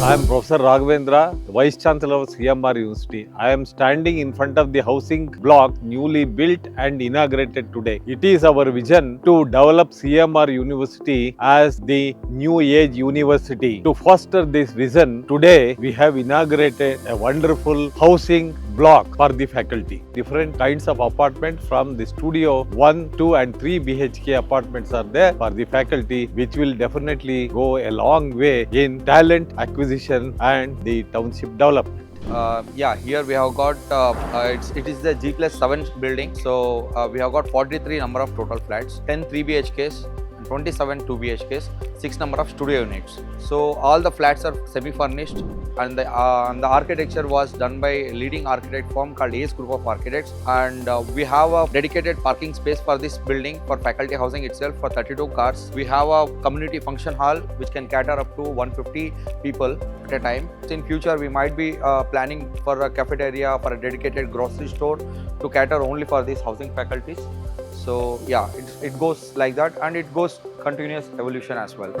I am Professor Raghavendra, Vice Chancellor of CMR University. I am standing in front of the housing block newly built and inaugurated today. It is our vision to develop CMR University as the new age university. To foster this vision, today we have inaugurated a wonderful housing block for the faculty. Different kinds of apartments from the studio 1, 2 and 3 BHK apartments are there for the faculty, which will definitely go a long way in talent acquisition and the township development. Here we have got it is the G+7 building. So we have got 43 number of total flats, 10 3 BHKs, 27 2 BHKs, 6 number of studio units. So all the flats are semi-furnished, and the architecture was done by a leading architect firm called ACE Group of Architects. And we have a dedicated parking space for this building for faculty housing itself for 32 cars. We have a community function hall which can cater up to 150 people at a time. In future, we might be planning for a cafeteria, for a dedicated grocery store to cater only for these housing faculties. So yeah, it goes like that, and it goes continuous evolution as well.